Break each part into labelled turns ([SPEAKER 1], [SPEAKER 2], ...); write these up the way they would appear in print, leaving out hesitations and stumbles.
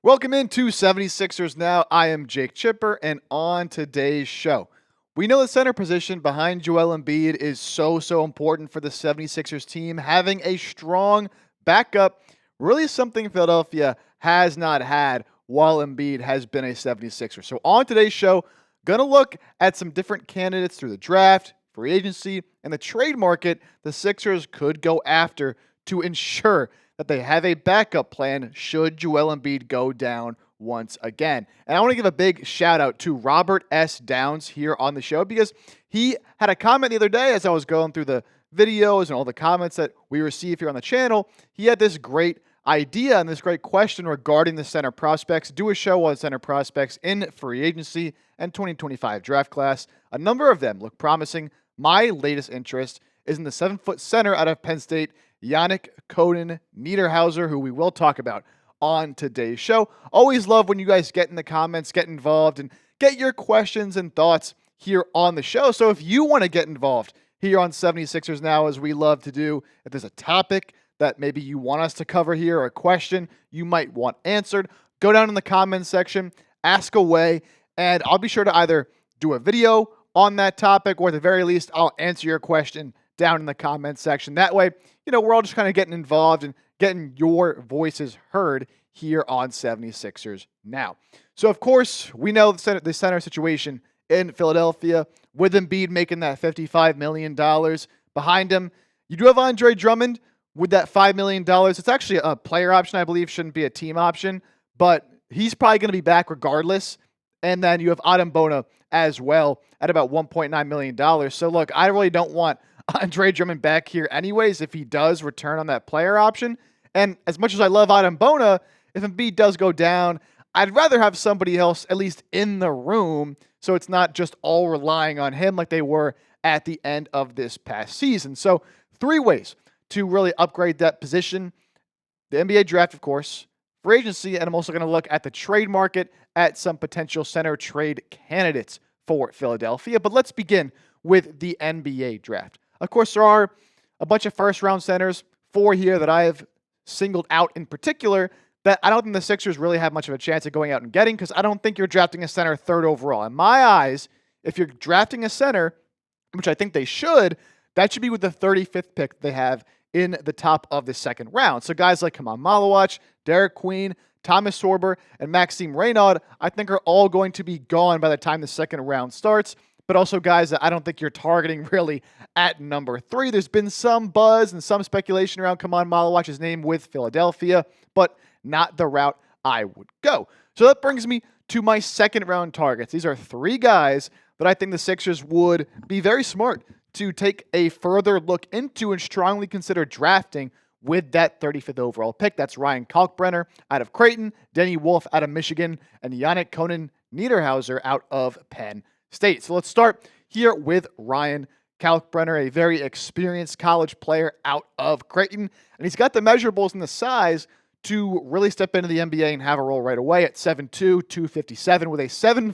[SPEAKER 1] Welcome into 76ers Now. I am Jake Chipper, and on today's show, we know the center position behind Joel Embiid is so important for the 76ers team. Having a strong backup, really something Philadelphia has not had while Embiid has been a 76er. So on today's show, going to look at some different candidates through the draft, free agency, and the trade market the Sixers could go after to ensure that they have a backup plan should Joel Embiid go down once again. And I want to give a big shout out to Robert S. Downs here on the show because he had a comment the other day as I was going through the videos and all the comments that we receive here on the channel. He had this great idea and this great question regarding the center prospects. Do a show on center prospects in free agency and 2025 draft class. A number of them look promising. My latest interest is in the 7-foot center out of Penn State, Yannik Niederhauser, who we will talk about on today's show. Always love when you guys get in the comments, get involved, and get your questions and thoughts here on the show. So if you want to get involved here on 76ers Now, as we love to do, if there's a topic that maybe you want us to cover here or a question you might want answered, go down in the comments section, ask away, and I'll be sure to either do a video on that topic or at the very least, I'll answer your question down in the comments section. That way, we're all just kind of getting involved and getting your voices heard here on 76ers Now. So, of course, we know the center situation in Philadelphia with Embiid making that $55 million behind him. You do have Andre Drummond with that $5 million. It's actually a player option, I believe, shouldn't be a team option, but he's probably going to be back regardless. And then you have Adem Bona as well at about $1.9 million. So, look, I really don't want Andre Drummond back here anyways if he does return on that player option. And as much as I love Adem Bona, if Embiid does go down, I'd rather have somebody else at least in the room so it's not just all relying on him like they were at the end of this past season. So 3 ways to really upgrade that position. The NBA draft, of course, free agency, and I'm also going to look at the trade market at some potential center trade candidates for Philadelphia. But let's begin with the NBA draft. Of course, there are a bunch of first-round centers, 4 here that I have singled out in particular that I don't think the Sixers really have much of a chance of going out and getting because I don't think you're drafting a center 3rd overall. In my eyes, if you're drafting a center, which I think they should, that should be with the 35th pick they have in the top of the 2nd round. So guys like Khaman, Maluach, Derik, Thomas Sorber, and Maxime Reynaud, I think are all going to be gone by the time the 2nd round starts. But also guys that I don't think you're targeting really at number 3. There's been some buzz and some speculation around Khaman Maluach's name with Philadelphia, but not the route I would go. So that brings me to my 2nd round targets. These are 3 guys that I think the Sixers would be very smart to take a further look into and strongly consider drafting with that 35th overall pick. That's Ryan Kalkbrenner out of Creighton, Denny Wolf out of Michigan, and Yannik Niederhauser out of Penn State. So let's start here with Ryan Kalkbrenner, a very experienced college player out of Creighton. And he's got the measurables and the size to really step into the NBA and have a role right away at 7'2", 257 with a 7'6"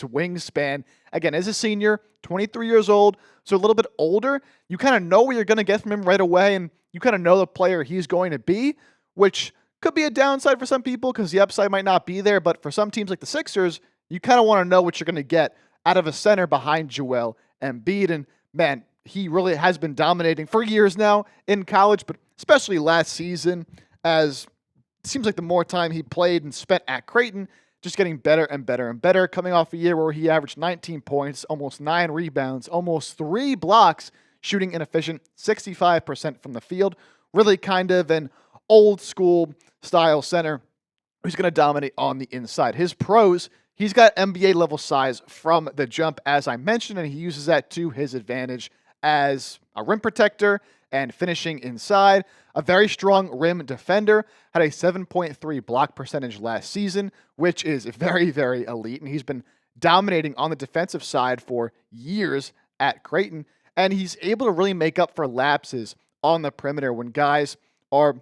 [SPEAKER 1] wingspan. Again, as a senior, 23 years old, so a little bit older. You kind of know what you're going to get from him right away, and you kind of know the player he's going to be, which could be a downside for some people because the upside might not be there. But for some teams like the Sixers, you kind of want to know what you're going to get out of a center behind Joel Embiid. And man, he really has been dominating for years now in college, but especially last season, as it seems like the more time he played and spent at Creighton, just getting better and better and better, coming off a year where he averaged 19 points, almost 9 rebounds, almost 3 blocks, shooting an efficient 65% from the field. Really kind of an old school style center who's going to dominate on the inside. His pros, he's got NBA level size from the jump, as I mentioned, and he uses that to his advantage as a rim protector and finishing inside. A very strong rim defender, had a 7.3 block percentage last season, which is very, very elite. And he's been dominating on the defensive side for years at Creighton. And he's able to really make up for lapses on the perimeter when guys are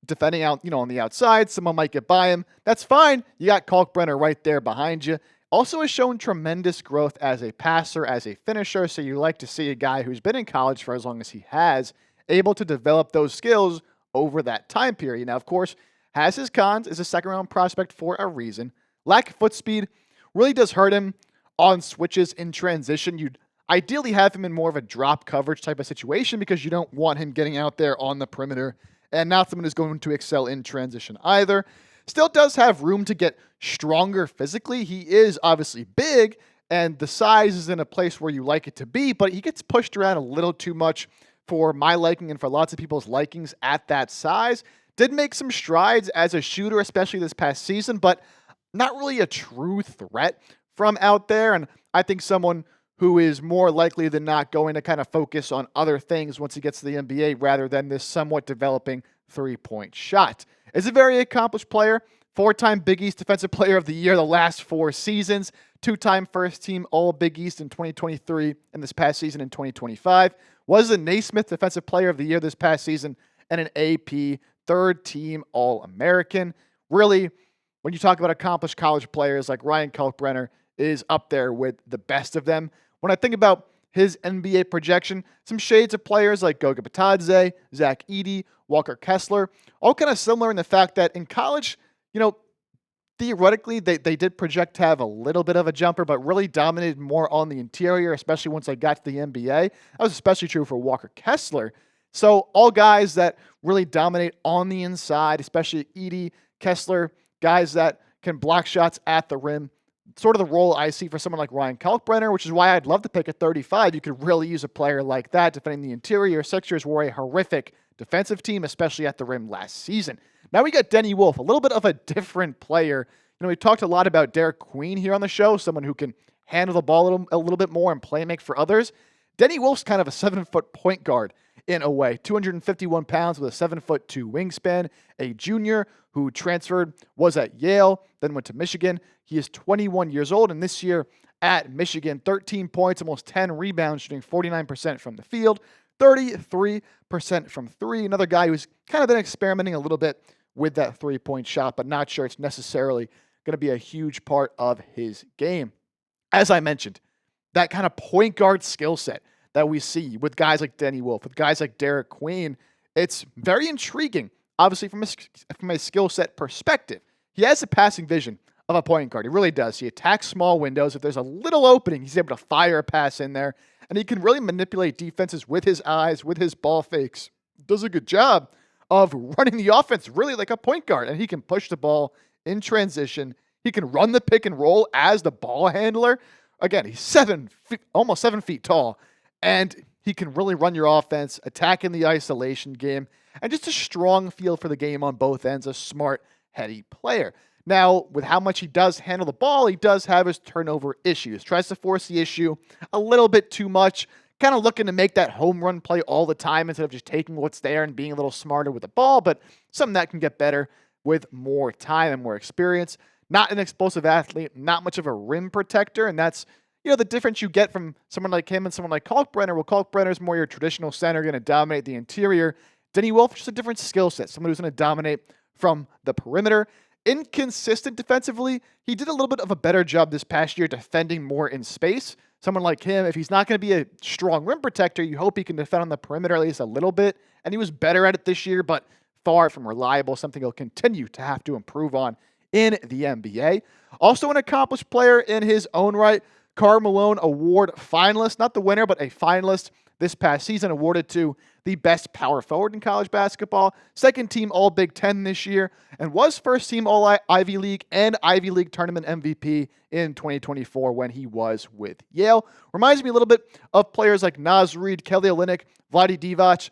[SPEAKER 1] defending out, on the outside. Someone might get by him. That's fine. You got Kalkbrenner right there behind you. Also has shown tremendous growth as a passer, as a finisher. So you like to see a guy who's been in college for as long as he has, able to develop those skills over that time period. Now, of course, has his cons, is a second-round prospect for a reason. Lack of foot speed really does hurt him on switches in transition. You'd ideally have him in more of a drop coverage type of situation because you don't want him getting out there on the perimeter, and not someone who's going to excel in transition either. Still does have room to get stronger physically. He is obviously big, and the size is in a place where you like it to be, but he gets pushed around a little too much for my liking and for lots of people's likings at that size. Did make some strides as a shooter, especially this past season, but not really a true threat from out there. And I think someone who is more likely than not going to kind of focus on other things once he gets to the NBA rather than this somewhat developing three-point shot. Is a very accomplished player, 4-time Big East Defensive Player of the Year the last 4 seasons, 2-time first-team All-Big East in 2023 and this past season in 2025, was a Naismith Defensive Player of the Year this past season and an AP third-team All-American. Really, when you talk about accomplished college players like Ryan Kalkbrenner is up there with the best of them. When I think about his NBA projection, some shades of players like Goga Bitadze, Zach Edey, Walker Kessler, all kind of similar in the fact that in college, theoretically, they did project to have a little bit of a jumper, but really dominated more on the interior, especially once they got to the NBA. That was especially true for Walker Kessler. So all guys that really dominate on the inside, especially Edey, Kessler, guys that can block shots at the rim, sort of the role I see for someone like Ryan Kalkbrenner, which is why I'd love to pick at 35. You could really use a player like that defending the interior. Sixers were a horrific defensive team, especially at the rim last season. Now we got Denny Wolf, a little bit of a different player. We talked a lot about Derik Queen here on the show, someone who can handle the ball a little bit more and play make for others. Denny Wolf's kind of a 7-foot point guard in a way. 251 pounds with a 7'2" wingspan, a junior who transferred, was at Yale, then went to Michigan. He is 21 years old, and this year at Michigan, 13 points, almost 10 rebounds, shooting 49% from the field, 33% from three. Another guy who's kind of been experimenting a little bit with that three-point shot, but not sure it's necessarily going to be a huge part of his game. As I mentioned, that kind of point guard skill set that we see with guys like Denny Wolf, with guys like Derik Queen, it's very intriguing, obviously from a skill set perspective. He has a passing vision of a point guard. He really does. He attacks small windows. If there's a little opening, he's able to fire a pass in there, and he can really manipulate defenses with his eyes, with his ball fakes. Does a good job of running the offense really like a point guard, and he can push the ball in transition. He can run the pick and roll as the ball handler. Again, he's almost 7 feet tall, and he can really run your offense, attack in the isolation game, and just a strong feel for the game on both ends, a smart, heady player. Now, with how much he does handle the ball, he does have his turnover issues. Tries to force the issue a little bit too much, kind of looking to make that home run play all the time instead of just taking what's there and being a little smarter with the ball, but something that can get better with more time and more experience. Not an explosive athlete, not much of a rim protector, and that's the difference you get from someone like him and someone like Kalkbrenner. Well, Kalkbrenner's more your traditional center, going to dominate the interior. Denny Wolf, just a different skill set, someone who's going to dominate from the perimeter. Inconsistent defensively, he did a little bit of a better job this past year defending more in space. Someone like him, if he's not going to be a strong rim protector, you hope he can defend on the perimeter at least a little bit, and he was better at it this year, but far from reliable, something he'll continue to have to improve on in the NBA. Also an accomplished player in his own right, Karl Malone Award finalist, not the winner, but a finalist this past season, awarded to the best power forward in college basketball, second team All Big Ten this year, and was first team All Ivy League and Ivy League tournament MVP in 2024 when he was with Yale. Reminds me a little bit of players like Naz Reid, Kelly Olynyk, Vlade Divac.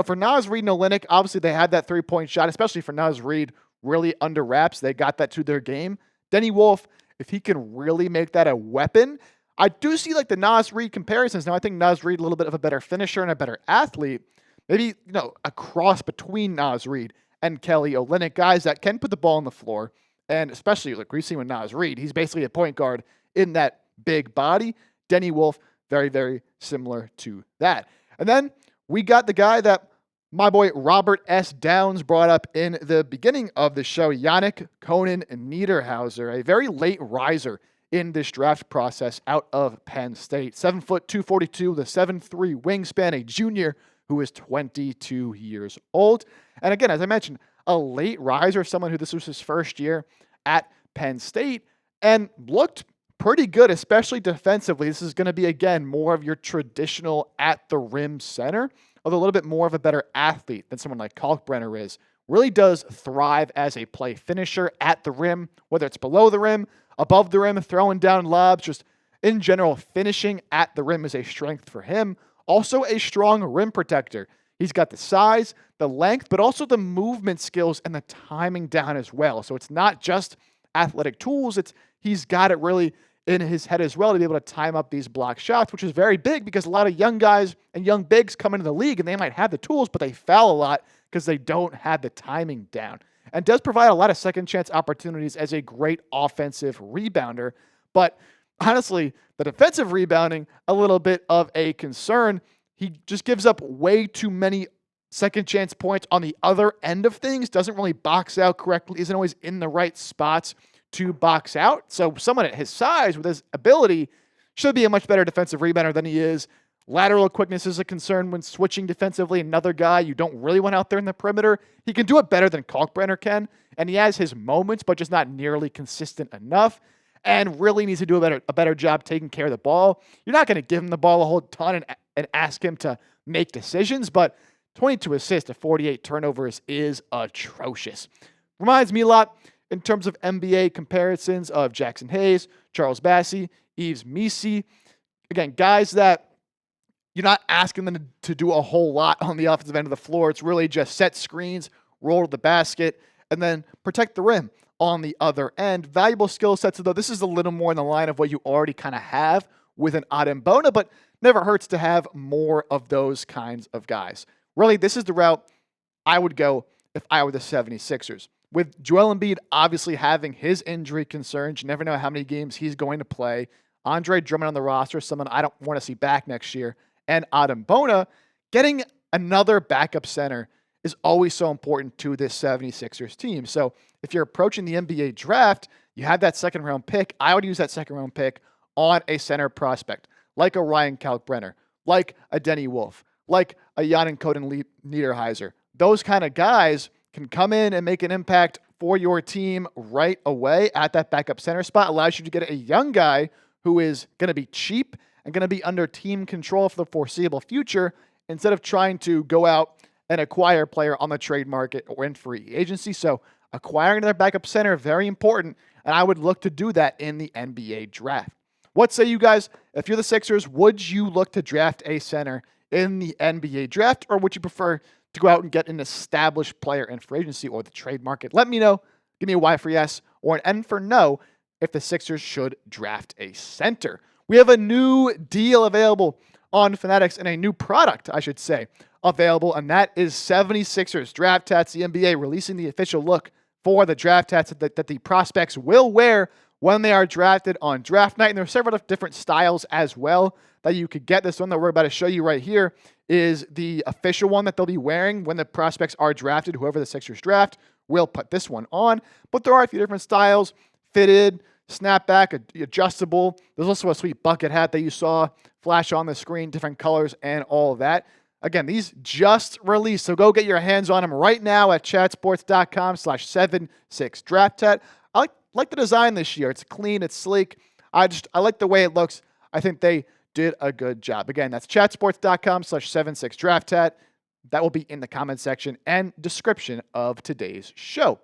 [SPEAKER 1] For Naz Reid and Olynyk, obviously they had that three-point shot, especially for Naz Reid, really under wraps. They got that to their game. Denny Wolf, if he can really make that a weapon, I do see like the Naz Reid comparisons. Now, I think Naz Reid a little bit of a better finisher and a better athlete. Maybe, a cross between Naz Reid and Kelly Olynyk, guys that can put the ball on the floor. And especially, like we've seen with Naz Reid, he's basically a point guard in that big body. Denny Wolf, very, very similar to that. And then we got the guy that my boy Robert S. Downs brought up in the beginning of the show, Yannik Niederhauser, a very late riser in this draft process out of Penn State. 7 foot 242, the 7'3" wingspan, a junior who is 22 years old. And again, as I mentioned, a late riser, someone who this was his first year at Penn State and looked pretty good, especially defensively. This is going to be, again, more of your traditional at the rim center, although a little bit more of a better athlete than someone like Kalkbrenner is. Really does thrive as a play finisher at the rim, whether it's below the rim, above the rim, throwing down lobs, just in general, finishing at the rim is a strength for him. Also a strong rim protector. He's got the size, the length, but also the movement skills and the timing down as well. So it's not just athletic tools, he's got it really in his head as well to be able to time up these block shots, which is very big because a lot of young guys and young bigs come into the league and they might have the tools, but they foul a lot because they don't have the timing down. And does provide a lot of second chance opportunities as a great offensive rebounder. But honestly, the defensive rebounding, a little bit of a concern. He just gives up way too many second chance points on the other end of things, doesn't really box out correctly, isn't always in the right spots to box out. So someone at his size with his ability should be a much better defensive rebounder than he is. Lateral quickness is a concern when switching defensively. Another guy you don't really want out there in the perimeter. He can do it better than Kalkbrenner can, and he has his moments, but just not nearly consistent enough, and really needs to do a better job taking care of the ball. You're not going to give him the ball a whole ton and ask him to make decisions, but 22 assists to 48 turnovers is atrocious. Reminds me a lot in terms of NBA comparisons of Jackson Hayes, Charles Bassey, Yves Missi. Again, guys that you're not asking them to do a whole lot on the offensive end of the floor. It's really just set screens, roll to the basket, and then protect the rim on the other end. Valuable skill sets, though. This is a little more in the line of what you already kind of have with an Adem Bona, but never hurts to have more of those kinds of guys. Really, this is the route I would go if I were the 76ers. With Joel Embiid obviously having his injury concerns, you never know how many games he's going to play. Andre Drummond on the roster, someone I don't want to see back next year, and Adem Bona, getting another backup center is always so important to this 76ers team. So if you're approaching the NBA draft, you have that second round pick. I would use that second round pick on a center prospect, like a Ryan Kalkbrenner, like a Denny Wolf, like a Yannik Niederhauser. Those kind of guys can come in and make an impact for your team right away at that backup center spot. Allows you to get a young guy who is going to be cheap and going to be under team control for the foreseeable future instead of trying to go out and acquire a player on the trade market or in free agency. So acquiring another backup center, very important, and I would look to do that in the NBA draft. What say you guys? If you're the Sixers, would you look to draft a center in the NBA draft, or would you prefer to go out and get an established player in free agency or the trade market? Let me know. Give me a Y for yes or an N for no if the Sixers should draft a center. We have a new deal available on Fanatics and a new product, I should say, available, and that is 76ers Draft Tats, the NBA releasing the official look for the draft tats that the prospects will wear when they are drafted on draft night. And there are several different styles as well that you could get. This one that we're about to show you right here is the official one that they'll be wearing when the prospects are drafted. Whoever the Sixers draft will put this one on. But there are a few different styles: fitted, snapback, adjustable. There's also a sweet bucket hat that you saw flash on the screen, different colors and all of that. Again, these just released, so go get your hands on them right now at chatsports.com/76drafttat. I like the design this year. It's clean, it's sleek. I like the way it looks. I think they did a good job. Again, that's chatsports.com/76drafttat. That will be in the comment section and description of today's show.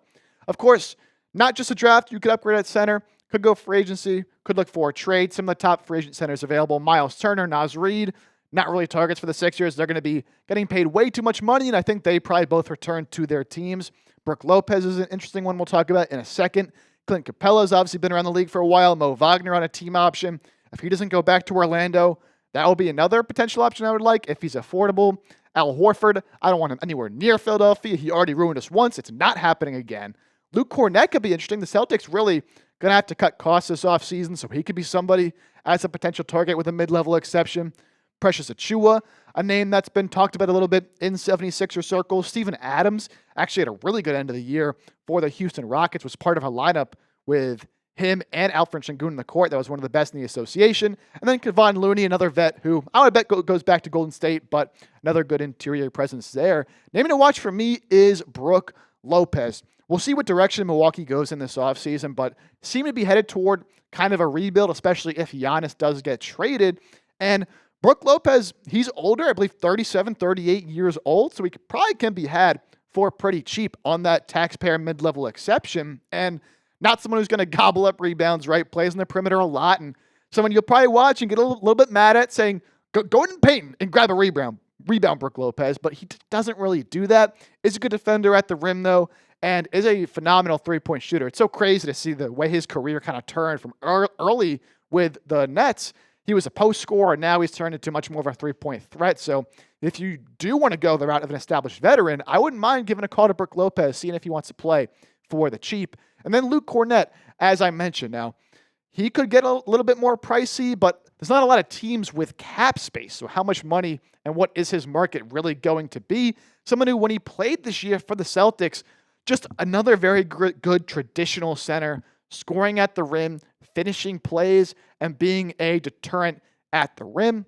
[SPEAKER 1] Of course, not just a draft. You could upgrade at center. Could go free agency. Could look for a trade. Some of the top free agent centers available: Miles Turner, Naz Reid. Not really targets for the Sixers. They're going to be getting paid way too much money, and I think they probably both return to their teams. Brook Lopez is an interesting one we'll talk about in a second. Clint Capella's obviously been around the league for a while. Mo Wagner on a team option. If he doesn't go back to Orlando, that will be another potential option I would like if he's affordable. Al Horford, I don't want him anywhere near Philadelphia. He already ruined us once. It's not happening again. Luke Cornett could be interesting. The Celtics really going to have to cut costs this offseason, so he could be somebody as a potential target with a mid-level exception. Precious Achiuwa, a name that's been talked about a little bit in 76er circles. Steven Adams actually had a really good end of the year for the Houston Rockets, was part of a lineup with him and Alfred Sengun in the court. That was one of the best in the association. And then Kevon Looney, another vet who I would bet goes back to Golden State, but another good interior presence there. Name to watch for me is Brook Lopez. We'll see what direction Milwaukee goes in this offseason, but seem to be headed toward kind of a rebuild, especially if Giannis does get traded. And Brook Lopez, he's older, I believe 37, 38 years old, so he probably can be had for pretty cheap on that taxpayer mid-level exception, and not someone who's going to gobble up rebounds, right? Plays in the perimeter a lot, and someone you'll probably watch and get a little bit mad at saying, go in the paint and grab a rebound, Brook Lopez, but he doesn't really do that. Is a good defender at the rim, though, and is a phenomenal three-point shooter. It's so crazy to see the way his career kind of turned from early with the Nets. He was a post scorer, and now he's turned into much more of a three-point threat. So if you do want to go the route of an established veteran, I wouldn't mind giving a call to Brook Lopez, seeing if he wants to play for the cheap. And then Luke Kornet, as I mentioned. Now, he could get a little bit more pricey, but there's not a lot of teams with cap space. So how much money and what is his market really going to be? Someone who, when he played this year for the Celtics, just another very good traditional center, scoring at the rim, finishing plays, and being a deterrent at the rim.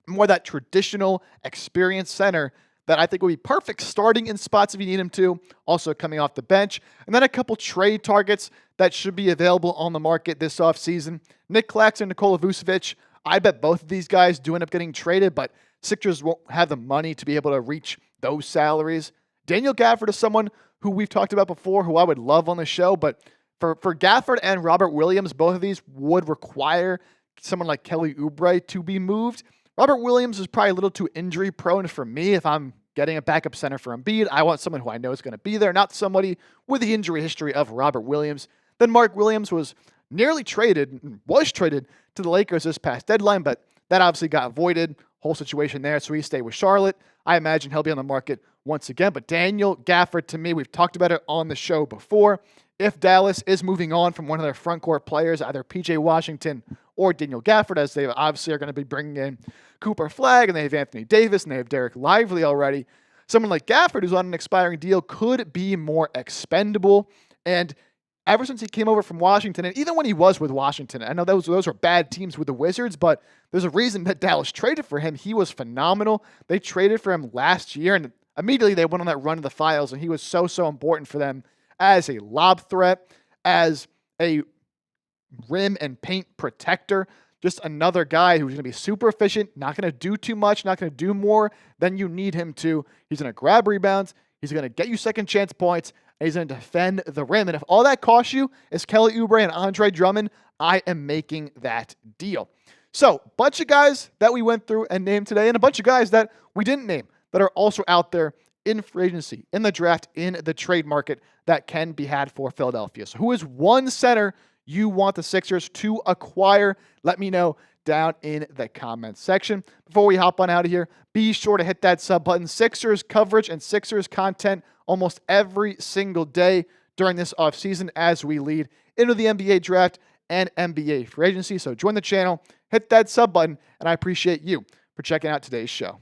[SPEAKER 1] More that traditional, experienced center that I think would be perfect starting in spots if you need him to, also coming off the bench. And then a couple trade targets that should be available on the market this offseason. Nick Claxton and Nikola Vucevic. I bet both of these guys do end up getting traded, but Sixers won't have the money to be able to reach those salaries. Daniel Gafford is someone who we've talked about before, who I would love on the show, but for Gafford and Robert Williams, both of these would require someone like Kelly Oubre to be moved. Robert Williams is probably a little too injury prone for me. If I'm getting a backup center for Embiid, I want someone who I know is going to be there, not somebody with the injury history of Robert Williams. Then Mark Williams was traded to the Lakers this past deadline, but that obviously got voided. Whole situation there, so he stayed with Charlotte. I imagine he'll be on the market once again. But Daniel Gafford, to me, we've talked about it on the show before. If Dallas is moving on from one of their front court players, either PJ Washington or Daniel Gafford, as they obviously are going to be bringing in Cooper Flagg, and they have Anthony Davis, and they have Derik Lively already, someone like Gafford, who's on an expiring deal, could be more expendable. And ever since he came over from Washington, and even when he was with Washington, I know those were bad teams with the Wizards, but there's a reason that Dallas traded for him. He was phenomenal. They traded for him last year, and immediately they went on that run of the finals, and he was so important for them as a lob threat, as a rim and paint protector. Just another guy who's going to be super efficient, not going to do too much, not going to do more than you need him to. He's going to grab rebounds. He's going to get you second chance points. And he's going to defend the rim. And if all that costs you is Kelly Oubre and Andre Drummond, I am making that deal. So, a bunch of guys that we went through and named today, and a bunch of guys that we didn't name that are also out there in free agency, in the draft, in the trade market that can be had for Philadelphia. So, who is one center you want the Sixers to acquire? Let me know down in the comments section. Before we hop on out of here, be sure to hit that sub button. Sixers coverage and Sixers content almost every single day during this offseason as we lead into the NBA draft and NBA free agency. So join the channel, hit that sub button, and I appreciate you for checking out today's show.